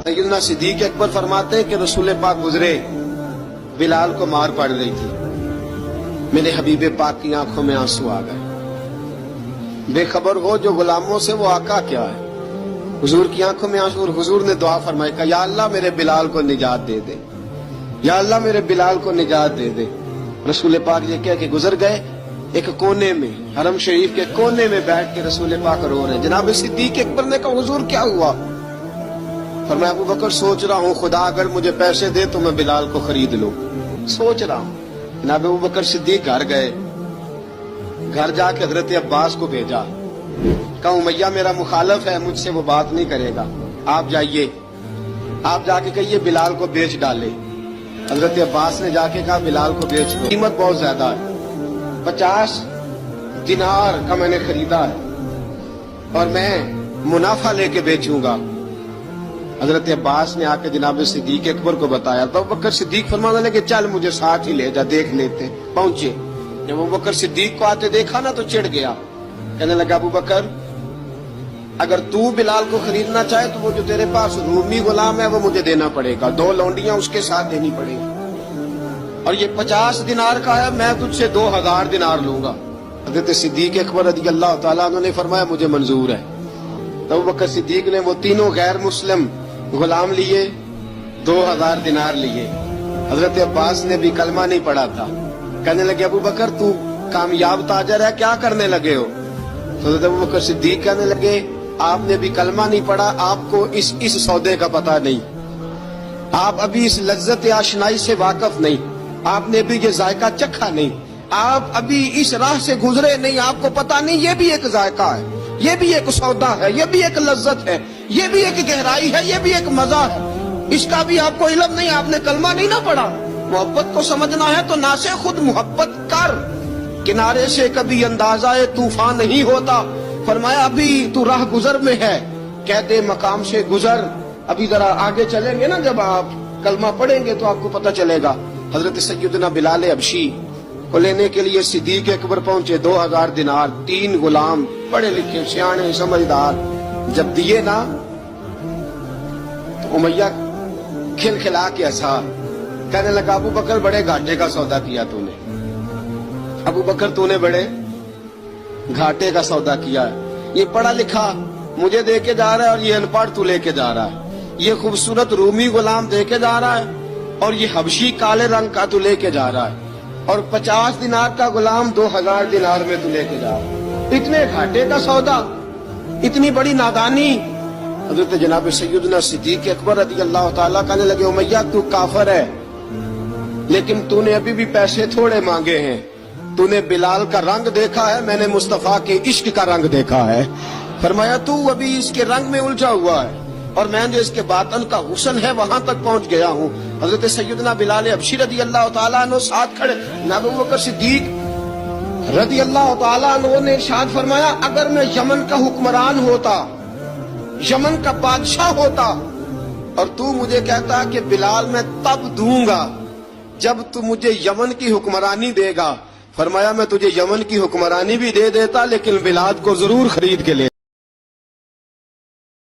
सैयदना सिद्दीक अकबर फरमाते हैं कि रसूल पाक गुजरे, बिलाल को मार पड़ रही थी, मेरे हबीब पाक की आंखों में आंसू आ गए। बेखबर हो जो गुलामों से वो आका क्या है। हुजूर की आंखों में आंसू और हुजूर ने दुआ फरमाई कि या अल्लाह मेरे बिलाल को निजात दे दे, या अल्लाह मेरे बिलाल को निजात दे दे। रसूल पाक ये कह के गुजर गए। एक कोने में, हरम शरीफ के कोने में बैठ के रसूल पाक रो रहे। जनाब सिद्दीक अकबर ने कहा हुजूर क्या हुआ? फरमाया अबू बकर सोच रहा हूँ खुदा अगर मुझे पैसे दे तो मैं बिलाल को खरीद लूं, सोच रहा हूँ। जनाब अबू बकर सिद्दीक घर गए, घर जाके हजरत अब्बास को भेजा, कहा उमैया मेरा मुखालफ है, मुझसे वो बात नहीं करेगा, आप जाइए, आप जाके कहिए बिलाल को बेच डाले। हजरत अब्बास ने जाके कहा बिलाल को बेच दो, कीमत बहुत ज्यादा है, 50 दिनार का मैंने खरीदा है और मैं मुनाफा लेके बेचूंगा। हजरत अब्बास ने आके जनाब सिद्दीक अकबर को बताया तो अबू बकर सिद्दीक फरमाने लगे चल मुझे साथ ही ले जा, देख लेते। पहुंचे, जब अबू बकर सिद्दीक को आते देखा ना तो चिढ़ गया, कहने लगा अबू बकर अगर तू बिलाल को खरीदना चाहे तो वो जो तेरे पास रूमी गुलाम है वो मुझे देना पड़ेगा, 2 लौंडियां उसके साथ देनी पड़ेगी, और ये 50 दिनार का है, मैं तुझसे 2000 दिनार लूंगा। हजरत सिद्दीक अकबर रज़ी अल्लाह तआला अन्हु ने फरमाया मुझे मंजूर है। तो अबू बकर सिद्दीक ने वो तीनों गैर मुस्लिम गुलाम लिए, 2000 दिनार लिए। हजरत अब्बास ने भी कलमा नहीं पढ़ा था, कहने लगे अबू बकर तू कामयाब ताजर है, क्या करने लगे हो? तो हजरत अबू बकर सिद्दीक कहने लगे आपने भी कलमा नहीं पढ़ा, आपको इस सौदे का पता नहीं, आप अभी इस लज्जत आशनाई से वाकफ नहीं, आपने भी ये जायका चखा नहीं, आप अभी इस राह से गुजरे नहीं, आपको पता नहीं ये भी एक जायका है, ये भी एक सौदा है, ये भी एक लज्जत है, ये भी एक गहराई है, ये भी एक मजा है, इसका भी आपको इल्म नहीं, आपने कलमा नहीं ना पढ़ा। मोहब्बत को समझना है तो ना से खुद मोहब्बत कर, किनारे से कभी अंदाजा तूफान नहीं होता। फरमाया अभी तू राह गुजर में है, कह दे मकाम से गुजर, अभी जरा आगे चलेंगे ना, जब आप कलमा पढ़ेंगे तो आपको पता चलेगा। हजरत सैयदना बिलाल हबशी को लेने के लिए सिद्दीक अकबर पहुंचे, 2000 दिनार, 3 गुलाम पढ़े लिखे सियाने समझदार, जब दिए ना तो उमैया खिलखिला के हंसा, कहने लगा अबू बकर बड़े घाटे का सौदा किया तूने, अबू बकर तूने बड़े घाटे का सौदा किया है, ये पढ़ा लिखा मुझे दे के जा रहा है और ये अनपढ़ तू लेके जा रहा है, ये खूबसूरत रूमी गुलाम दे के जा रहा है और ये हबशी काले रंग का तू लेके जा रहा है, और 50 दिनार का गुलाम 2000 दिनार में तू लेके जा रहा है, इतने घाटे का सौदा, इतनी बड़ी नादानी। हजरत जनाब सैयदना सिद्दीक अकबर रज़ी अल्लाह तआला कहने लगे उमैया तू काफिर है, लेकिन तूने अभी भी पैसे थोड़े मांगे हैं, तूने बिलाल का रंग देखा है, मैंने मुस्तफा के इश्क का रंग देखा है। फरमाया तू अभी इसके रंग में उलझा हुआ है और मैं जो इसके बातन का हुस्न है वहां तक पहुंच गया हूँ। हजरत सैयदना बिलाल हबशी रज़ी अल्लाह तआला अन्हु साथ खड़े, जनाब अबू बकर सिद्दीक रज़ी अल्लाह तआला अन्हु ने इरशाद फरमाया अगर मैं यमन का हुक्मरान होता, यमन का बादशाह होता और तू मुझे कहता कि बिलाल मैं तब दूंगा जब तू मुझे यमन की हुक्मरानी देगा, फरमाया मैं तुझे यमन की हुक्मरानी भी दे देता लेकिन बिलाल को जरूर खरीद के ले